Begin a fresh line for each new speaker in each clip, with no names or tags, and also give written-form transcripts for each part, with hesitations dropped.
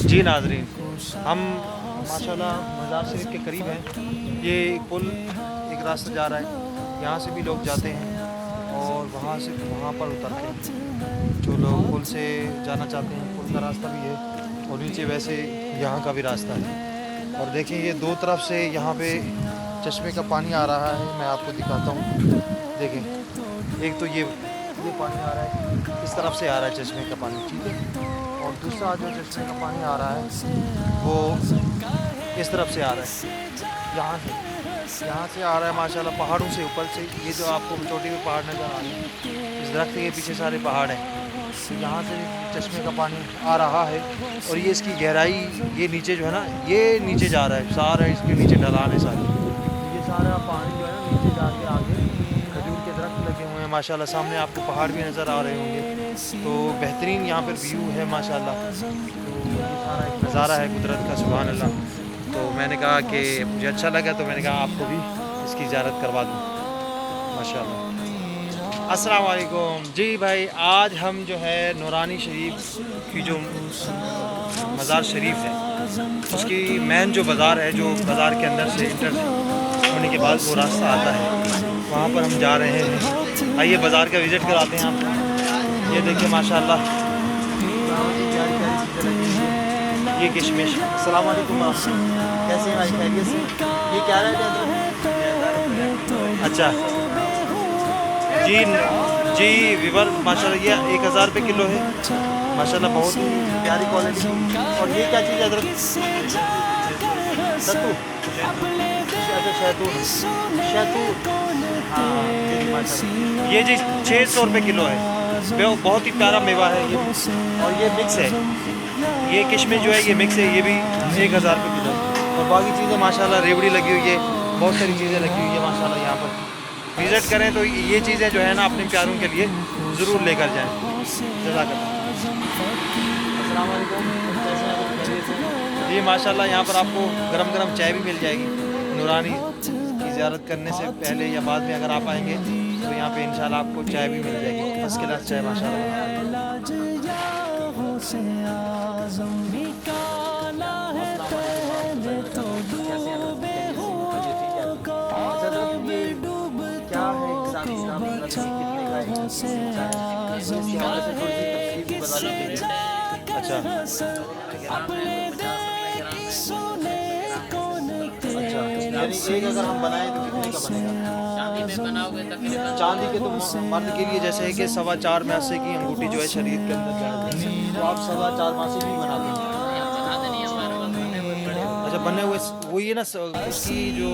جی ناظرین، ہم ماشاءاللہ مزار شریف کے قریب ہیں۔ یہ پل ایک راستہ جا رہا ہے، یہاں سے بھی لوگ جاتے ہیں اور وہاں سے وہاں پر اترتے ہیں۔ جو لوگ پل سے جانا چاہتے ہیں، پل کا راستہ بھی ہے اور نیچے ویسے یہاں کا بھی راستہ ہے۔ اور دیکھیں یہ دو طرف سے یہاں پہ چشمے کا پانی آ رہا ہے، میں آپ کو دکھاتا ہوں۔ دیکھیں ایک تو یہ پانی آ رہا ہے، اس طرف سے آ رہا ہے چشمے کا پانی، ٹھیک ہے، اور دوسرا جو چشمے کا پانی آ رہا ہے وہ اس طرف سے آ رہا ہے، یہاں سے آ رہا ہے ماشاءاللہ پہاڑوں سے اوپر سے۔ یہ جو آپ کو چوٹی پہ پہاڑ نظر آ رہے ہیں، اس درخت کے پیچھے سارے پہاڑ ہیں، یہاں سے چشمے کا پانی آ رہا ہے۔ اور یہ اس کی گہرائی، یہ نیچے جو ہے نا، یہ نیچے جا رہا ہے، سارا اس کے نیچے ڈھلان ہے سارے، یہ سارا پانی جو ہے نا نیچے جا کے آگے کھجور کے درخت لگے ہوئے ہیں ماشاءاللہ۔ سامنے آپ کو پہاڑ بھی نظر آ رہے ہوں گے، تو بہترین یہاں پر ویو ہے ماشاءاللہ۔ تو یہ سارا ایک نظارہ ہے قدرت کا، سبحان اللہ۔ تو میں نے کہا کہ مجھے اچھا لگا، تو میں نے کہا آپ کو بھی اس کی زیارت کروا دوں ماشاءاللہ۔ السلام علیکم جی بھائی، آج ہم جو ہے نورانی شریف کی جو مزار شریف ہے، اس کی مین جو بازار ہے، جو بازار کے اندر سے انٹر ہونے کے بعد وہ راستہ آتا ہے، وہاں پر ہم جا رہے ہیں۔ آئیے بازار کا وزٹ کراتے ہیں آپ کو۔ یہ دیکھیں ماشاءاللہ یہ کشمش۔ السلام علیکم، کیسے ہیں بھائی، خیریت سے؟ یہ کیا ریٹ ہے؟ اچھا جی ویور، ماشاءاللہ یہ 1000 روپے کلو ہے ماشاءاللہ، بہت ہی پیاری کوالٹی۔ اور یہ کیا چیز ہے حضرت؟ ستو، اچھا شہتوت، ہاں یہ جی 600 روپے کلو ہے، بہت ہی پیارا میوہ ہے یہ، اور یہ مکس ہے، یہ کشمش جو ہے یہ مکس ہے، یہ بھی 1000 روپے کلو ہے۔ اور باقی چیزیں ماشاءاللہ ریوڑی لگی ہوئی ہے، بہت ساری چیزیں لگی ہوئی ہے ماشاءاللہ۔ یہاں پر وزٹ کریں تو یہ چیزیں جو ہے نا اپنے پیاروں کے لیے ضرور لے کر جائیں۔ جزاک اللہ۔ السلام علیکم، کیسے ہیں آپ؟ خیریت سے؟ جی ماشاءاللہ، یہاں پر آپ کو گرم گرم چائے بھی مل جائے گی۔ نورانی کی زیارت کرنے سے پہلے یا بعد میں اگر آپ آئیں گے تو یہاں پہ انشاءاللہ آپ کو چائے بھی مل جائے گی، فرسٹ کلاس چائے ماشاءاللہ۔ اچھا ایک اگر ہم بنائیں تو کتنے کا بنے گا؟ چاندی کے تو مرد کے لیے جیسے ہے کہ 4.25 میسے کی انگوٹھی جو ہے شریعت کے اندر جائز ہے، تو آپ 4.25 میسے بھی بناتے ہیں؟ اچھا بنے ہوئے وہی ہے نا، اس کی جو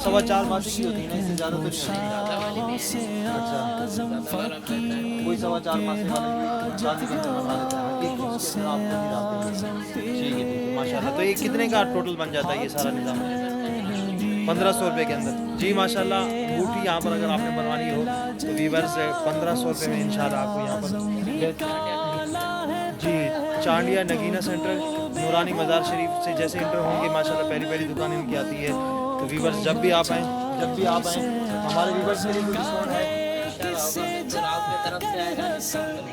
4.25 میسے کی ہوتی ہے نا، اس سے زیادہ تو نہیں ہوتی۔ اچھا کوئی 4.25 میسے والے چاندی کے اندر بنا دیتا ہے، ایک اس کے اندر آپ کو بھی ڈالتے ہیں۔ ٹھیک ہے ماشاءاللہ، تو یہ کتنے کا ٹوٹل بن جاتا ہے یہ سارا نظام؟ 1500 روپے کے اندر؟ جی ماشاءاللہ، انگوٹھی یہاں پر اگر آپ نے بنوانی ہو تو ویورز 1500 روپے میں انشاءاللہ آپ کو یہاں پر جی چانڈیا نگینہ سینٹر نورانی مزار شریف سے جیسے انٹر ہوں گے ماشاءاللہ، پہلی دکان ان کی آتی ہے۔ تو ویورز جب بھی آپ آئیں ہمارے ویورز کے لیے کوئی ڈسکاؤنٹ ہے؟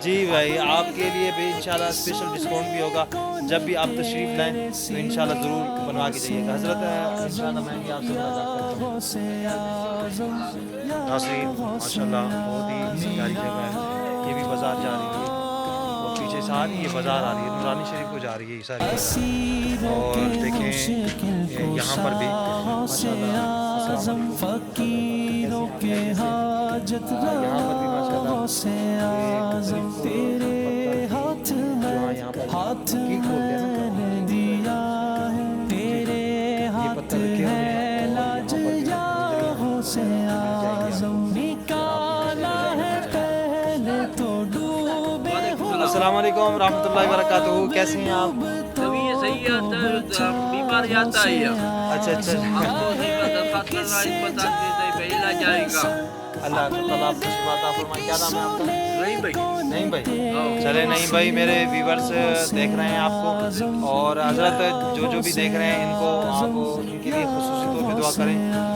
جی بھائی، آپ کے لیے بھی انشاءاللہ اسپیشل ڈسکاؤنٹ بھی ہوگا، جب بھی آپ تشریف لائیں تو انشاءاللہ ضرور بنوا کے جائیے گا۔ حضرت انشاءاللہ میں بھی آپ سے ملاقات کرتا ہوں۔ ناظرین ماشاءاللہ بہت ہی پیاری جگہ ہے، یہ بھی بازار جا رہی ہے اور پیچھے ساری یہ بازار آ رہی ہے، نورانی شریف کو جا رہی ہے یہ ساری بازار۔ اور دیکھیں یہاں پر بھی ماشاءاللہ یہاں پر بھی السلام علیکم ورحمۃ اللہ وبرکاتہ، کیسے ہیں آپ؟
بیمار جاتا ہے
اچھا اللہ تعالیٰ آپ کو شفا عطا فرمائے۔ کیا نام ہے آپ کا؟ نہیں بھائی، چلے نہیں بھائی، میرے ویورز دیکھ رہے ہیں آپ کو، اور حضرت جو بھی دیکھ رہے ہیں ان کو آپ ان کے لیے خصوصی طور پہ دعا کریں